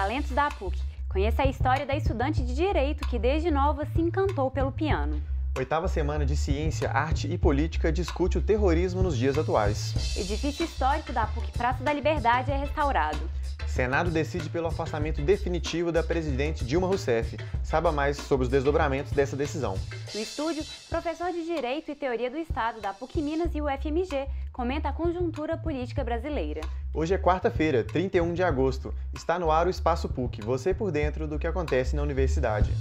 Talentos da PUC. Conheça a história da estudante de Direito que desde nova se encantou pelo piano. Oitava semana de Ciência, Arte e Política discute o terrorismo nos dias atuais. Edifício histórico da PUC Praça da Liberdade é restaurado. Senado decide pelo afastamento definitivo da presidente Dilma Rousseff. Saiba mais sobre os desdobramentos dessa decisão. No estúdio, professor de Direito e Teoria do Estado da PUC Minas e UFMG comenta a conjuntura política brasileira. Hoje é quarta-feira, 31 de agosto. Está no ar o Espaço PUC, você por dentro do que acontece na universidade.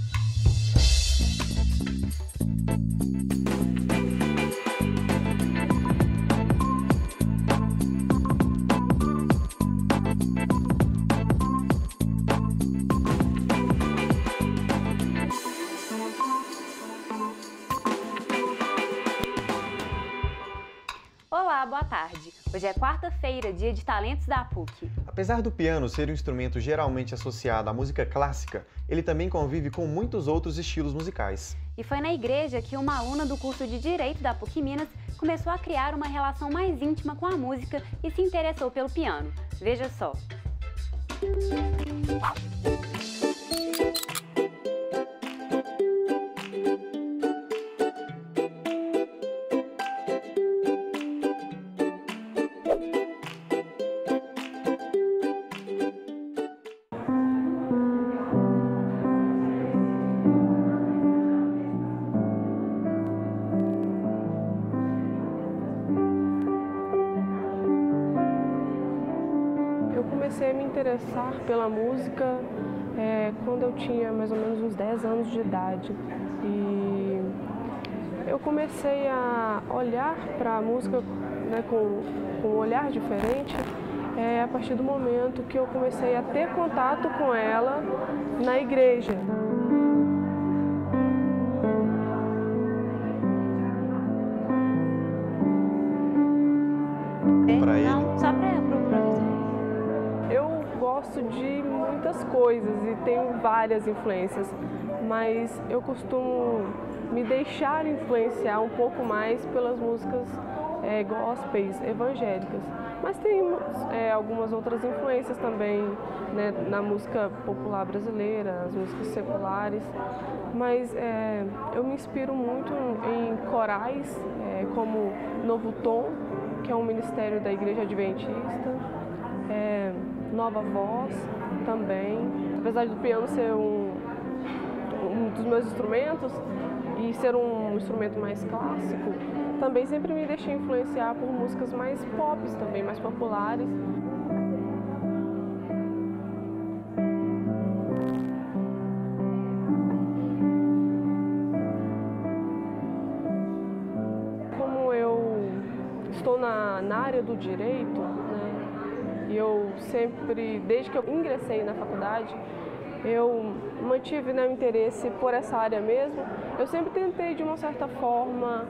Olá, boa tarde. Hoje é quarta-feira, dia de Talentos da PUC. Apesar do piano ser um instrumento geralmente associado à música clássica, ele também convive com muitos outros estilos musicais. E foi na igreja que uma aluna do curso de Direito da PUC Minas começou a criar uma relação mais íntima com a música e se interessou pelo piano. Veja só. Eu comecei a me interessar pela música quando eu tinha mais ou menos uns 10 anos de idade. E eu comecei a olhar para a música, né, com um olhar diferente a partir do momento que eu comecei a ter contato com ela na igreja. Para ele. Não, só para o professor. Eu gosto de muitas coisas e tenho várias influências, mas eu costumo me deixar influenciar um pouco mais pelas músicas gospels, evangélicas. Mas tem algumas outras influências também, né, na música popular brasileira, as músicas seculares. Mas eu me inspiro muito em corais, como Novo Tom, que é um ministério da Igreja Adventista, Nova Voz também. Apesar do piano ser um dos meus instrumentos e ser um instrumento mais clássico, também sempre me deixei influenciar por músicas mais pop também, mais populares. Como eu estou na área do direito, né, e eu sempre, desde que eu ingressei na faculdade, eu mantive, né, o interesse por essa área mesmo. Eu sempre tentei, de uma certa forma,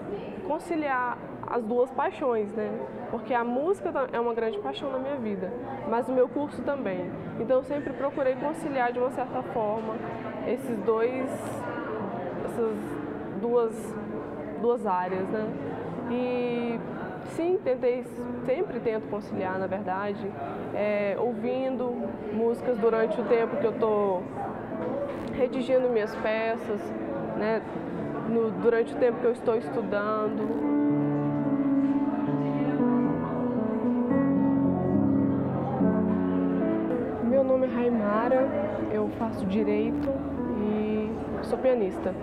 conciliar as duas paixões, né? Porque a música é uma grande paixão na minha vida, mas o meu curso também. Então eu sempre procurei conciliar, de uma certa forma, essas duas áreas, né? E sim, sempre tento conciliar, na verdade, ouvindo músicas durante o tempo que eu estou redigindo minhas peças, né, durante o tempo que eu estou estudando. Meu nome é Raimara, eu faço Direito e sou pianista.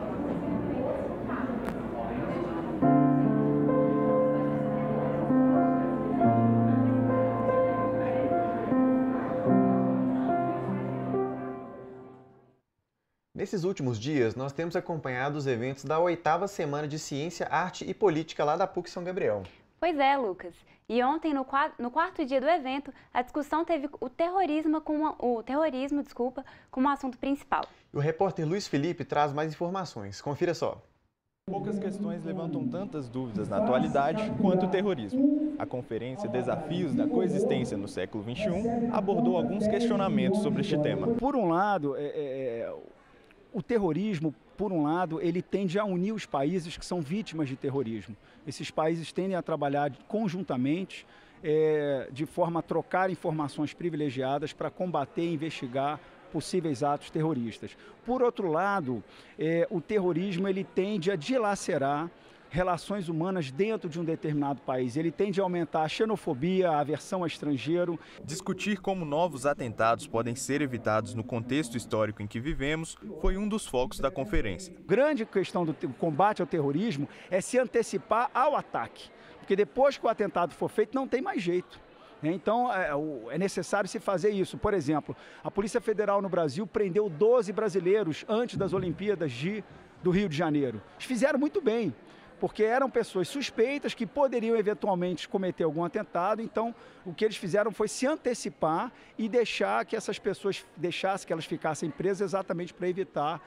Nesses últimos dias, nós temos acompanhado os eventos da oitava semana de Ciência, Arte e Política lá da PUC São Gabriel. Pois é, Lucas. E ontem, no quarto dia do evento, a discussão teve o terrorismo como assunto principal. E o repórter Luiz Felipe traz mais informações. Confira só. Poucas questões levantam tantas dúvidas na atualidade quanto o terrorismo. A conferência Desafios da Coexistência no século XXI abordou alguns questionamentos sobre este tema. Por um lado, o terrorismo, por um lado, ele tende a unir os países que são vítimas de terrorismo. Esses países tendem a trabalhar conjuntamente, de forma a trocar informações privilegiadas para combater e investigar possíveis atos terroristas. Por outro lado, o terrorismo ele tende a dilacerar relações humanas dentro de um determinado país. Ele tende a aumentar a xenofobia, a aversão ao estrangeiro. Discutir como novos atentados podem ser evitados no contexto histórico em que vivemos foi um dos focos da conferência. A grande questão do combate ao terrorismo é se antecipar ao ataque, porque depois que o atentado for feito não tem mais jeito. Então, é necessário se fazer isso. Por exemplo, a Polícia Federal no Brasil prendeu 12 brasileiros antes das Olimpíadas do Rio de Janeiro. Eles fizeram muito bem, porque eram pessoas suspeitas que poderiam eventualmente cometer algum atentado. Então, o que eles fizeram foi se antecipar e deixar que essas pessoas, que elas ficassem presas exatamente para evitar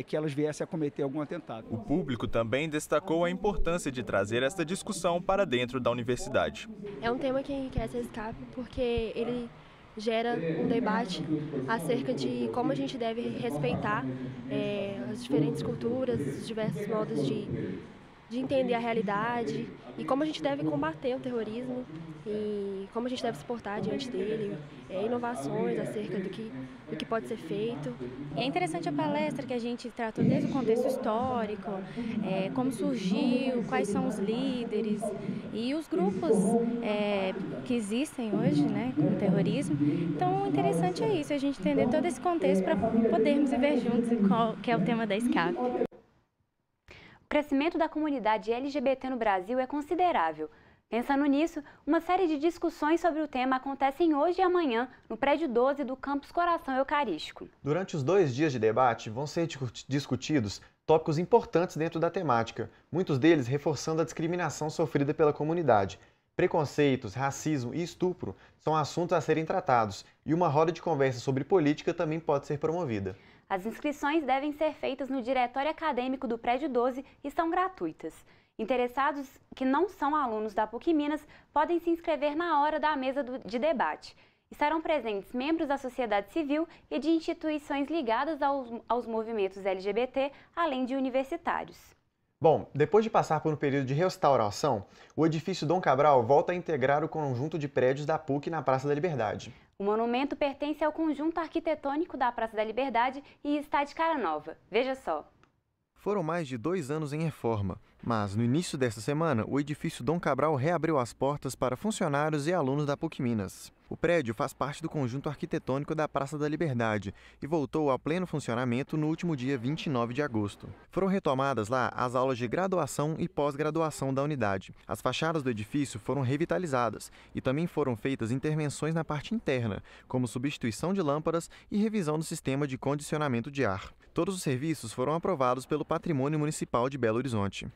que elas viessem a cometer algum atentado. O público também destacou a importância de trazer esta discussão para dentro da universidade. É um tema que enriquece a SCAP porque ele gera um debate acerca de como a gente deve respeitar as diferentes culturas, os diversos modos de entender a realidade e como a gente deve combater o terrorismo e como a gente deve se portar diante dele, inovações acerca do que pode ser feito. E é interessante a palestra que a gente tratou desde o contexto histórico, como surgiu, quais são os líderes e os grupos que existem hoje, né, com o terrorismo. Então, o interessante é isso, a gente entender todo esse contexto para podermos viver juntos, que é o tema da SCAP. O crescimento da comunidade LGBT no Brasil é considerável. Pensando nisso, uma série de discussões sobre o tema acontecem hoje e amanhã no prédio 12 do Campus Coração Eucarístico. Durante os 2 dias de debate, vão ser discutidos tópicos importantes dentro da temática, muitos deles reforçando a discriminação sofrida pela comunidade. Preconceitos, racismo e estupro são assuntos a serem tratados, e uma roda de conversa sobre política também pode ser promovida. As inscrições devem ser feitas no diretório acadêmico do prédio 12 e são gratuitas. Interessados que não são alunos da PUC Minas podem se inscrever na hora da mesa de debate. Estarão presentes membros da sociedade civil e de instituições ligadas aos movimentos LGBT, além de universitários. Bom, depois de passar por um período de restauração, o edifício Dom Cabral volta a integrar o conjunto de prédios da PUC na Praça da Liberdade. O monumento pertence ao conjunto arquitetônico da Praça da Liberdade e está de cara nova. Veja só. Foram mais de 2 anos em reforma, mas no início desta semana, o edifício Dom Cabral reabriu as portas para funcionários e alunos da PUC Minas. O prédio faz parte do conjunto arquitetônico da Praça da Liberdade e voltou a pleno funcionamento no último dia 29 de agosto. Foram retomadas lá as aulas de graduação e pós-graduação da unidade. As fachadas do edifício foram revitalizadas e também foram feitas intervenções na parte interna, como substituição de lâmpadas e revisão do sistema de condicionamento de ar. Todos os serviços foram aprovados pelo Patrimônio Municipal de Belo Horizonte.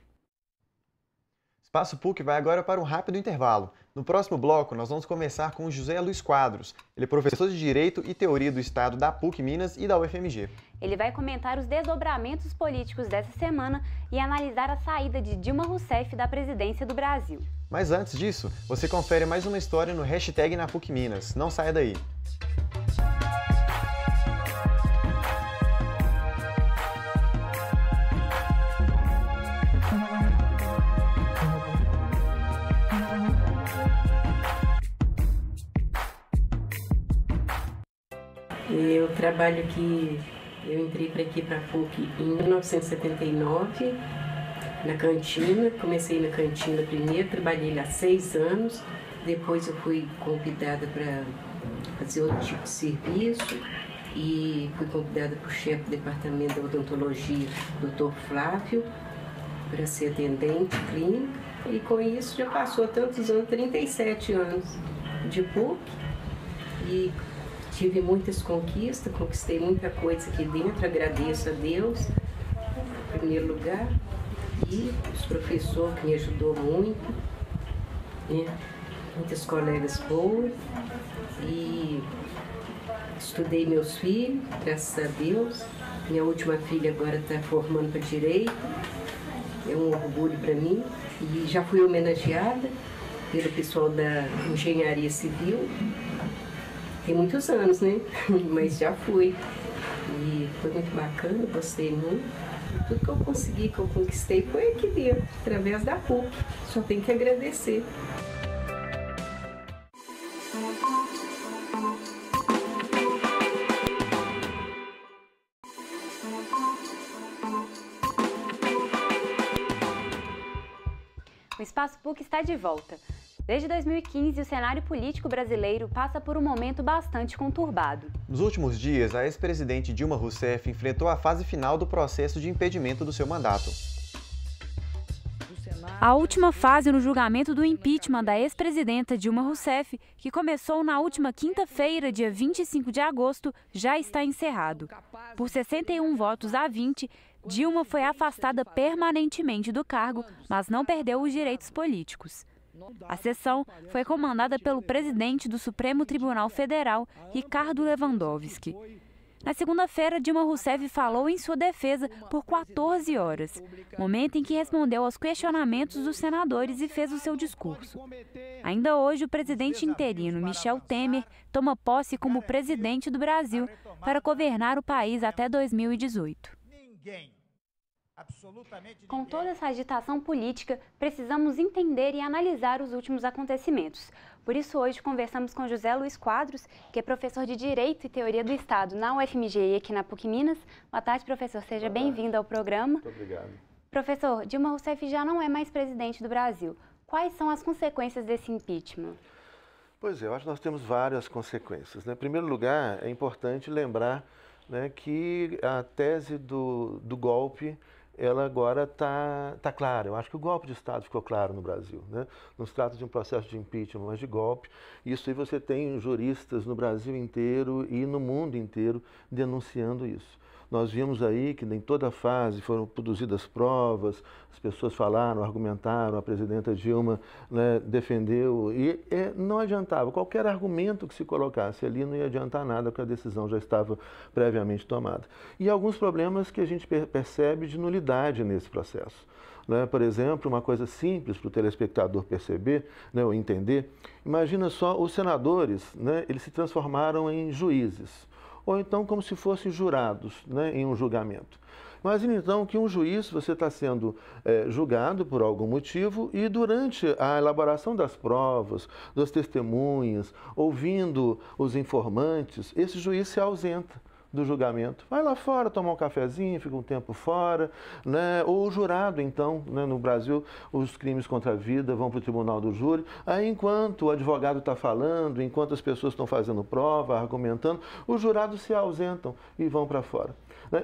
Espaço PUC vai agora para um rápido intervalo. No próximo bloco, nós vamos começar com o José Luiz Quadros. Ele é professor de Direito e Teoria do Estado da PUC Minas e da UFMG. Ele vai comentar os desdobramentos políticos dessa semana e analisar a saída de Dilma Rousseff da presidência do Brasil. Mas antes disso, você confere mais uma história no hashtag na PUC Minas. Não saia daí! Eu trabalho aqui, eu entrei para a PUC em 1979, na cantina. Comecei na cantina primeiro, trabalhei lá 6 anos. Depois eu fui convidada para fazer outro tipo de serviço e fui convidada para o chefe do departamento de odontologia, Dr. Flávio, para ser atendente clínica. E com isso já passou tantos anos, 37 anos de PUC. E tive muitas conquistas, conquistei muita coisa aqui dentro, agradeço a Deus, em primeiro lugar, e os professores que me ajudou muito, né? Muitas colegas boas, e estudei meus filhos, graças a Deus. Minha última filha agora está formando para Direito, é um orgulho para mim, e já fui homenageada pelo pessoal da Engenharia Civil. Tem muitos anos, né? Mas já fui. E foi muito bacana, gostei muito. Tudo que eu consegui, que eu conquistei, foi aqui dentro, através da PUC. Só tenho que agradecer. O Espaço PUC está de volta. Desde 2015, o cenário político brasileiro passa por um momento bastante conturbado. Nos últimos dias, a ex-presidente Dilma Rousseff enfrentou a fase final do processo de impedimento do seu mandato. A última fase no julgamento do impeachment da ex-presidenta Dilma Rousseff, que começou na última quinta-feira, dia 25 de agosto, já está encerrado. Por 61 votos a 20, Dilma foi afastada permanentemente do cargo, mas não perdeu os direitos políticos. A sessão foi comandada pelo presidente do Supremo Tribunal Federal, Ricardo Lewandowski. Na segunda-feira, Dilma Rousseff falou em sua defesa por 14 horas, momento em que respondeu aos questionamentos dos senadores e fez o seu discurso. Ainda hoje, o presidente interino Michel Temer toma posse como presidente do Brasil para governar o país até 2018. Com toda essa agitação política, precisamos entender e analisar os últimos acontecimentos. Por isso, hoje conversamos com José Luiz Quadros, que é professor de Direito e Teoria do Estado na UFMG e aqui na PUC Minas. Boa tarde, professor. Seja bem-vindo ao programa. Muito obrigado. Professor, Dilma Rousseff já não é mais presidente do Brasil. Quais são as consequências desse impeachment? Pois é, eu acho que nós temos várias consequências, né? Em primeiro lugar, é importante lembrar, né, que a tese do golpe ela agora está clara. Eu acho que o golpe de Estado ficou claro no Brasil, né? Não se trata de um processo de impeachment, mas de golpe. Isso aí você tem juristas no Brasil inteiro e no mundo inteiro denunciando isso. Nós vimos aí que em toda fase foram produzidas provas, as pessoas falaram, argumentaram, a presidenta Dilma, né, defendeu e não adiantava. Qualquer argumento que se colocasse ali não ia adiantar nada, porque a decisão já estava previamente tomada. E alguns problemas que a gente percebe de nulidade nesse processo. Né? Por exemplo, uma coisa simples para o telespectador perceber, né, ou entender, imagina só, os senadores, né, eles se transformaram em juízes, ou então como se fossem jurados, né, em um julgamento. Imagina então que um juiz, você está sendo julgado por algum motivo e durante a elaboração das provas, das testemunhas, ouvindo os informantes, esse juiz se ausenta do julgamento. Vai lá fora tomar um cafezinho, fica um tempo fora, né? Ou o jurado, então, né? No Brasil, os crimes contra a vida vão para o tribunal do júri. Aí, enquanto o advogado está falando, enquanto as pessoas estão fazendo prova, argumentando, os jurados se ausentam e vão para fora.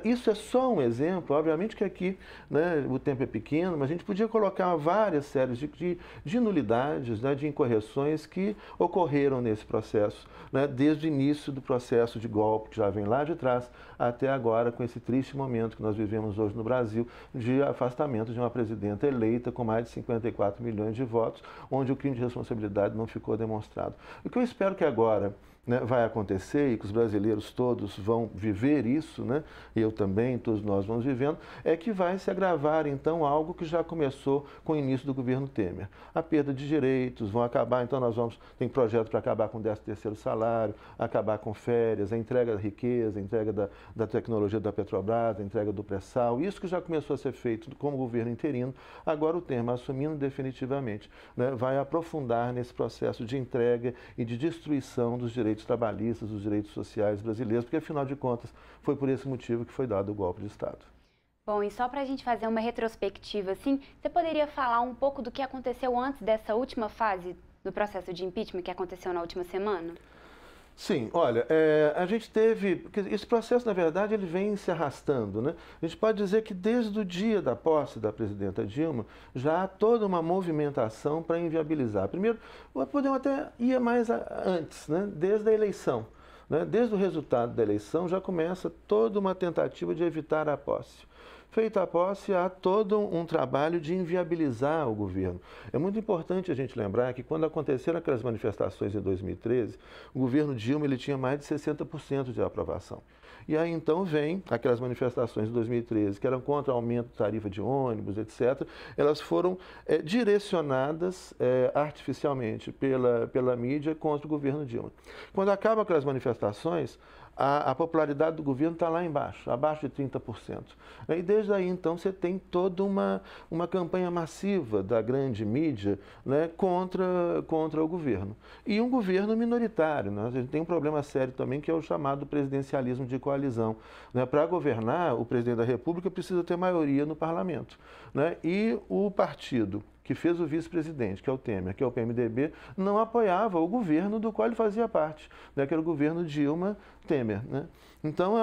Isso é só um exemplo, obviamente que aqui, né, o tempo é pequeno, mas a gente podia colocar várias séries de nulidades, né, de incorreções que ocorreram nesse processo, né, desde o início do processo de golpe, que já vem lá de trás, até agora, com esse triste momento que nós vivemos hoje no Brasil, de afastamento de uma presidenta eleita com mais de 54 milhões de votos, onde o crime de responsabilidade não ficou demonstrado. O que eu espero que agora, né, vai acontecer e que os brasileiros todos vão viver isso, né, eu também, todos nós vamos vivendo, é que vai se agravar então algo que já começou com o início do governo Temer. A perda de direitos, vão acabar, então tem projeto para acabar com o 13º salário, acabar com férias, a entrega da riqueza, a entrega da tecnologia da Petrobras, a entrega do pré-sal, isso que já começou a ser feito como governo interino, agora o Temer assumindo definitivamente, né, vai aprofundar nesse processo de entrega e de destruição dos direitos trabalhistas, dos direitos sociais brasileiros, porque, afinal de contas, foi por esse motivo que foi dado o golpe de Estado. Bom, e só para a gente fazer uma retrospectiva, assim, você poderia falar um pouco do que aconteceu antes dessa última fase do processo de impeachment que aconteceu na última semana? Sim, olha, a gente teve, porque esse processo, na verdade, ele vem se arrastando, né? A gente pode dizer que desde o dia da posse da presidenta Dilma, já há toda uma movimentação para inviabilizar. Primeiro, podemos até ir mais antes, né? Desde a eleição, né? Desde o resultado da eleição já começa toda uma tentativa de evitar a posse. Feita a posse, há todo um trabalho de inviabilizar o governo. É muito importante a gente lembrar que quando aconteceram aquelas manifestações em 2013, o governo Dilma ele tinha mais de 60% de aprovação. E aí então vem aquelas manifestações de 2013, que eram contra o aumento da tarifa de ônibus, etc. Elas foram direcionadas artificialmente pela mídia contra o governo Dilma. Quando acabam aquelas manifestações, a popularidade do governo está lá embaixo, abaixo de 30%. E desde aí, então, você tem toda uma campanha massiva da grande mídia, né, contra o governo. E um governo minoritário, né? A gente tem um problema sério também, que é o chamado presidencialismo de coalizão, né? Para governar, o presidente da República precisa ter maioria no parlamento, né? E o partido que fez o vice-presidente, que é o Temer, que é o PMDB, não apoiava o governo do qual ele fazia parte, né, que era o governo Dilma-Temer, né? Então,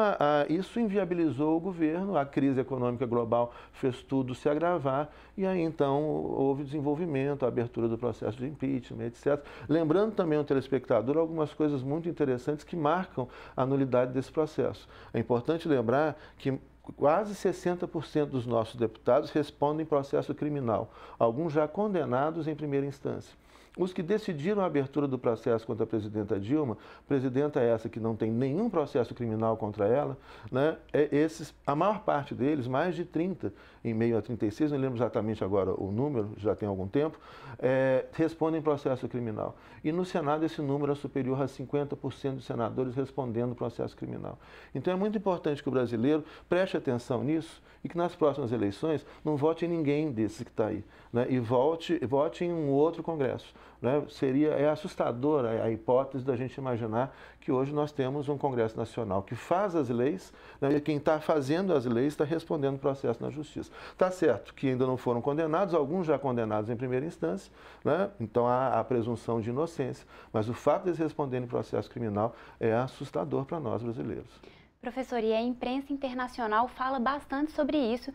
isso inviabilizou o governo, a crise econômica global fez tudo se agravar e aí, então, houve desenvolvimento, a abertura do processo de impeachment, etc. Lembrando também ao telespectador algumas coisas muito interessantes que marcam a nulidade desse processo. É importante lembrar que quase 60% dos nossos deputados respondem processo criminal, alguns já condenados em primeira instância. Os que decidiram a abertura do processo contra a presidenta Dilma, presidenta essa que não tem nenhum processo criminal contra ela, né, a maior parte deles, mais de 30, em meio a 36, não lembro exatamente agora o número, já tem algum tempo, respondem processo criminal. E no Senado esse número é superior a 50% dos senadores respondendo processo criminal. Então é muito importante que o brasileiro preste atenção nisso e que nas próximas eleições não vote em ninguém desses que está aí, né, e vote em um outro Congresso. Né? É assustadora a hipótese da gente imaginar que hoje nós temos um Congresso Nacional que faz as leis, né, e quem está fazendo as leis está respondendo o processo na Justiça. Está certo que ainda não foram condenados, alguns já condenados em primeira instância, né? Então há a presunção de inocência, mas o fato de eles responderem processo criminal é assustador para nós brasileiros. Professor, e a imprensa internacional fala bastante sobre isso,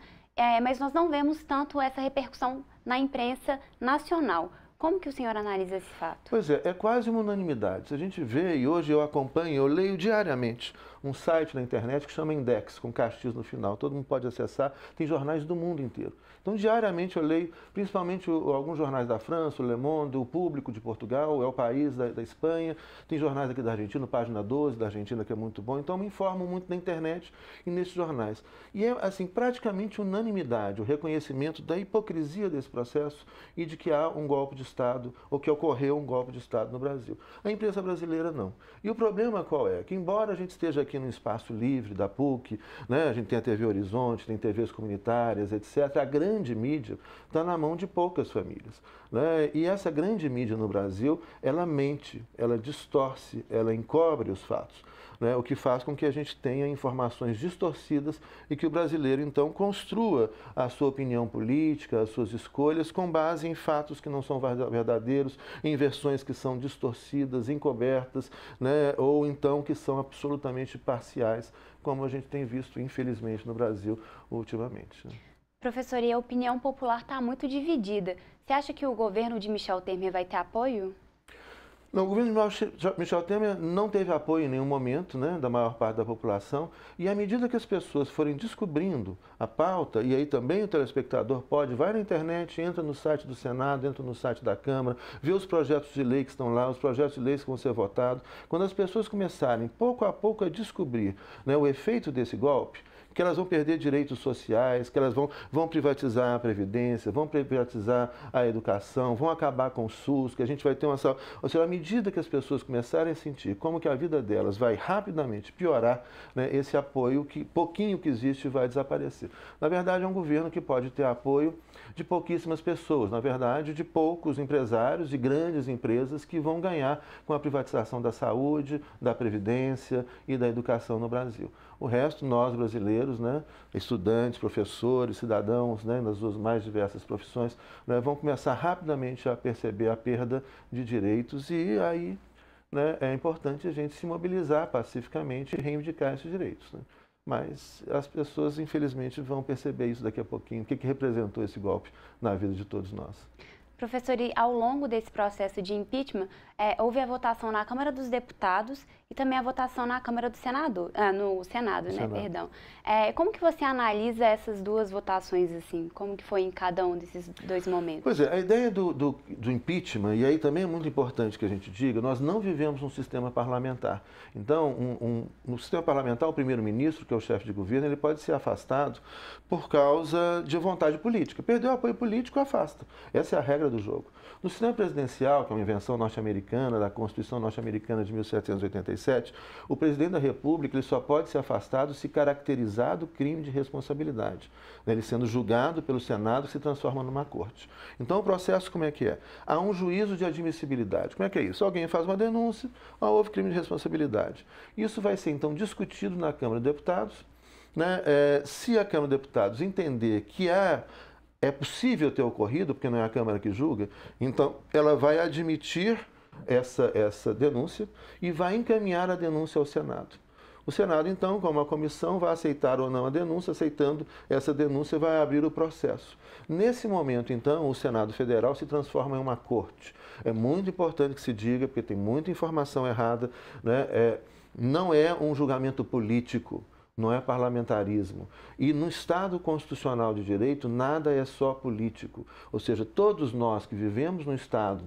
mas nós não vemos tanto essa repercussão na imprensa nacional. Como que o senhor analisa esse fato? Pois é quase uma unanimidade. Se a gente vê, e hoje eu acompanho, eu leio diariamente um site na internet que chama Index, com castis no final, todo mundo pode acessar, tem jornais do mundo inteiro. Então, diariamente eu leio, principalmente alguns jornais da França, o Le Monde, o Público de Portugal, é o País da Espanha, tem jornais aqui da Argentina, o Página 12 da Argentina, que é muito bom, então me informo muito na internet e nesses jornais. E é, assim, praticamente unanimidade, o reconhecimento da hipocrisia desse processo e de que há um golpe de Estado, ou que ocorreu um golpe de Estado no Brasil. A imprensa brasileira não. E o problema qual é? Que embora a gente esteja aqui num espaço livre da PUC, né, a gente tem a TV Horizonte, tem TVs comunitárias, etc., a grande mídia está na mão de poucas famílias, né? E essa grande mídia no Brasil, ela mente, ela distorce, ela encobre os fatos, né? O que faz com que a gente tenha informações distorcidas e que o brasileiro, então, construa a sua opinião política, as suas escolhas, com base em fatos que não são verdadeiros, em versões que são distorcidas, encobertas, né? Ou então que são absolutamente parciais, como a gente tem visto, infelizmente, no Brasil ultimamente, né? Professor, e a opinião popular está muito dividida. Você acha que o governo de Michel Temer vai ter apoio? Não, o governo de Michel Temer não teve apoio em nenhum momento, né, da maior parte da população, e à medida que as pessoas forem descobrindo a pauta, e aí também o telespectador vai na internet, entra no site do Senado, entra no site da Câmara, vê os projetos de lei que estão lá, os projetos de leis que vão ser votados, quando as pessoas começarem pouco a pouco a descobrir, né, o efeito desse golpe, que elas vão perder direitos sociais, que elas vão privatizar a Previdência, vão privatizar a educação, vão acabar com o SUS, que a gente vai ter uma saúde. Ou seja, à medida que as pessoas começarem a sentir como que a vida delas vai rapidamente piorar, né, esse apoio, pouquinho que existe, vai desaparecer. Na verdade, é um governo que pode ter apoio de pouquíssimas pessoas, na verdade, de poucos empresários e grandes empresas que vão ganhar com a privatização da saúde, da Previdência e da educação no Brasil. O resto, nós brasileiros, né, estudantes, professores, cidadãos, né, nas suas mais diversas profissões, né, vão começar rapidamente a perceber a perda de direitos e aí, né, é importante a gente se mobilizar pacificamente e reivindicar esses direitos, né? Mas as pessoas, infelizmente, vão perceber isso daqui a pouquinho, o que representou esse golpe na vida de todos nós. Professor, e ao longo desse processo de impeachment, houve a votação na Câmara dos Deputados e também a votação na Câmara do Senado, no Senado, né, perdão. Como que você analisa essas duas votações, assim? Como que foi em cada um desses dois momentos? Pois é, a ideia do impeachment, e aí também é muito importante que a gente diga, nós não vivemos um sistema parlamentar. Então, no sistema parlamentar, o primeiro-ministro, que é o chefe de governo, ele pode ser afastado por causa de vontade política. Perdeu o apoio político, afasta. Essa é a regra do jogo. No sistema presidencial, que é uma invenção norte-americana, da Constituição norte-americana de 1787, o presidente da República ele só pode ser afastado se caracterizado crime de responsabilidade, né? Ele sendo julgado pelo Senado, se transforma numa corte. Então, o processo como é que é? Há um juízo de admissibilidade. Como é que é isso? Alguém faz uma denúncia, houve crime de responsabilidade. Isso vai ser, então, discutido na Câmara de Deputados, né? Se a Câmara de Deputados entender que é possível ter ocorrido, porque não é a Câmara que julga, então ela vai admitir essa denúncia e vai encaminhar a denúncia ao Senado. O Senado, então, como a comissão, vai aceitar ou não a denúncia, aceitando essa denúncia, vai abrir o processo. Nesse momento, então, o Senado Federal se transforma em uma corte. É muito importante que se diga, porque tem muita informação errada, né? Não é um julgamento político, não é parlamentarismo. E no Estado constitucional de direito, nada é só político. Ou seja, todos nós que vivemos no Estado,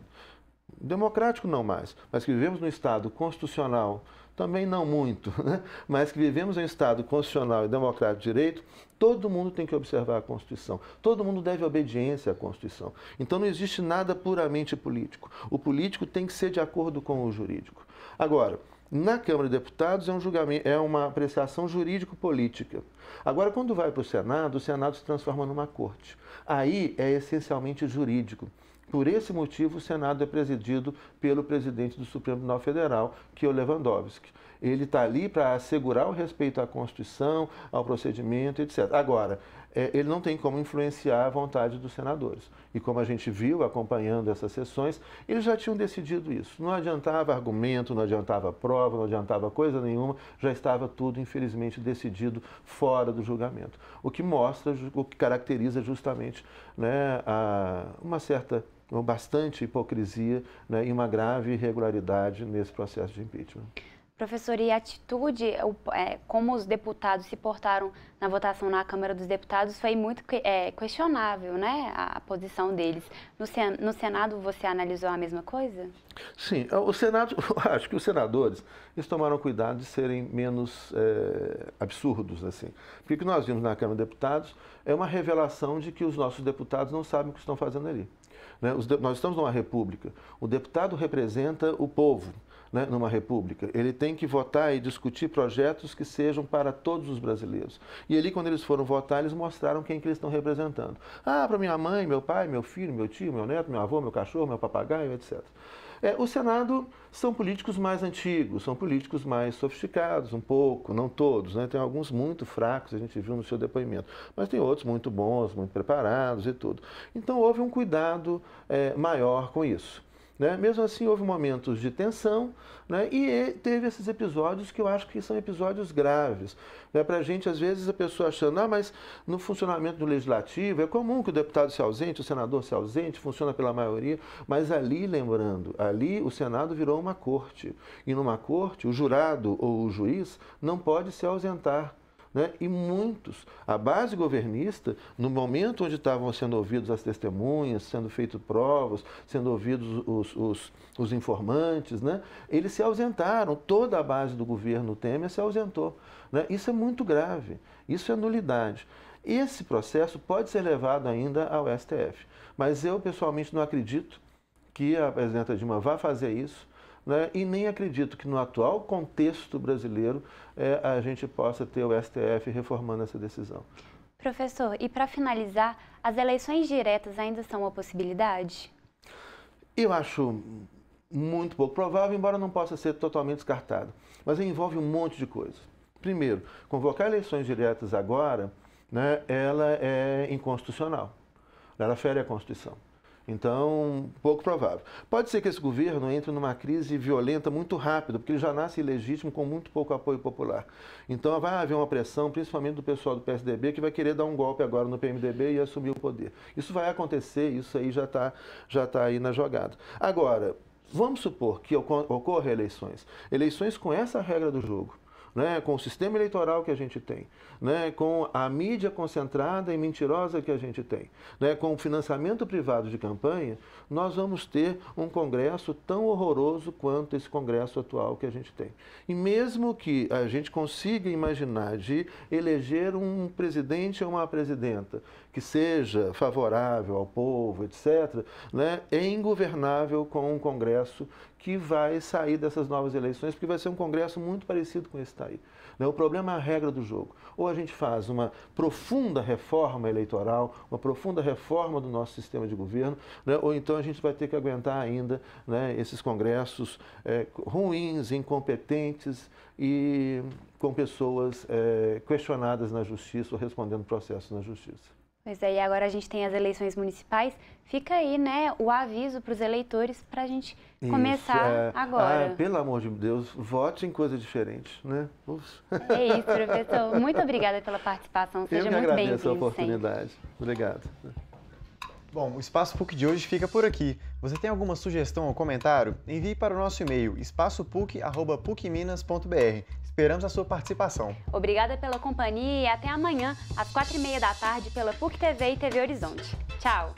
democrático não mais, mas que vivemos no Estado constitucional, também não muito, né? Mas que vivemos em um Estado constitucional e democrático de direito, todo mundo tem que observar a Constituição. Todo mundo deve obediência à Constituição. Então não existe nada puramente político. O político tem que ser de acordo com o jurídico. Agora, na Câmara de Deputados é um julgamento, é uma apreciação jurídico-política. Agora, quando vai para o Senado se transforma numa corte. Aí é essencialmente jurídico. Por esse motivo, o Senado é presidido pelo presidente do Supremo Tribunal Federal, que é o Lewandowski. Ele está ali para assegurar o respeito à Constituição, ao procedimento, etc. Agora, ele não tem como influenciar a vontade dos senadores. E como a gente viu acompanhando essas sessões, eles já tinham decidido isso. Não adiantava argumento, não adiantava prova, não adiantava coisa nenhuma, já estava tudo, infelizmente, decidido fora do julgamento. O que mostra, o que caracteriza justamente, né, bastante hipocrisia, né, e uma grave irregularidade nesse processo de impeachment. Professor, e a atitude, como os deputados se portaram na votação na Câmara dos Deputados foi muito questionável, né, a posição deles. No Senado você analisou a mesma coisa? Sim, o Senado, acho que os senadores eles tomaram cuidado de serem menos absurdos, assim. Porque o que nós vimos na Câmara dos Deputados é uma revelação de que os nossos deputados não sabem o que estão fazendo ali. Né? Nós estamos numa república, o deputado representa o povo. Né, numa república, ele tem que votar e discutir projetos que sejam para todos os brasileiros. E ali, quando eles foram votar, eles mostraram quem que eles estão representando. Ah, para minha mãe, meu pai, meu filho, meu tio, meu neto, meu avô, meu cachorro, meu papagaio, etc. O Senado são políticos mais antigos, são políticos mais sofisticados, um pouco, não todos, né? Tem alguns muito fracos, a gente viu no seu depoimento, mas tem outros muito bons, muito preparados e tudo. Então, houve um cuidado maior com isso. Né? Mesmo assim, houve momentos de tensão, né? E teve esses episódios que eu acho que são episódios graves. Né? Para a gente, às vezes, a pessoa achando, mas no funcionamento do Legislativo é comum que o deputado se ausente, o senador se ausente, funciona pela maioria, mas ali, lembrando, ali o Senado virou uma corte. E numa corte, o jurado ou o juiz não pode se ausentar. Né? E muitos, a base governista, no momento onde estavam sendo ouvidos as testemunhas, sendo feitas provas, sendo ouvidos os informantes, né? Eles se ausentaram, toda a base do governo Temer se ausentou. Né? Isso é muito grave, isso é nulidade. Esse processo pode ser levado ainda ao STF, mas eu pessoalmente não acredito que a presidenta Dilma vá fazer isso. Né? E nem acredito que no atual contexto brasileiro a gente possa ter o STF reformando essa decisão. Professor, e para finalizar, as eleições diretas ainda são uma possibilidade? Eu acho muito pouco provável, embora não possa ser totalmente descartado. Mas envolve um monte de coisas. Primeiro, convocar eleições diretas agora, né, ela é inconstitucional. Ela fere a Constituição. Então, pouco provável. Pode ser que esse governo entre numa crise violenta muito rápido, porque ele já nasce ilegítimo com muito pouco apoio popular. Então, vai haver uma pressão, principalmente do pessoal do PSDB, que vai querer dar um golpe agora no PMDB e assumir o poder. Isso vai acontecer, isso aí já tá aí na jogada. Agora, vamos supor que ocorra eleições. Eleições com essa regra do jogo. Né, com o sistema eleitoral que a gente tem, né, com a mídia concentrada e mentirosa que a gente tem, né, com o financiamento privado de campanha, nós vamos ter um Congresso tão horroroso quanto esse Congresso atual que a gente tem. E mesmo que a gente consiga imaginar de eleger um presidente ou uma presidenta que seja favorável ao povo, etc., né, é ingovernável com um Congresso que vai sair dessas novas eleições, porque vai ser um Congresso muito parecido com esse que está aí. O problema é a regra do jogo. Ou a gente faz uma profunda reforma eleitoral, uma profunda reforma do nosso sistema de governo, né? Ou então a gente vai ter que aguentar ainda, né, esses congressos ruins, incompetentes e com pessoas questionadas na justiça ou respondendo processos na justiça. Pois é, e agora a gente tem as eleições municipais. Fica aí, né, o aviso para os eleitores para a gente começar agora. Pelo amor de Deus, vote em coisa diferente, né? É isso, professor. Muito obrigada pela participação. Seja muito bem-vindo. Eu que agradeço a oportunidade. Obrigado. Bom, o Espaço PUC de hoje fica por aqui. Você tem alguma sugestão ou comentário? Envie para o nosso e-mail espaçopuc@pucminas.br. Esperamos a sua participação. Obrigada pela companhia e até amanhã, às 4h30 da tarde, pela PUC TV e TV Horizonte. Tchau!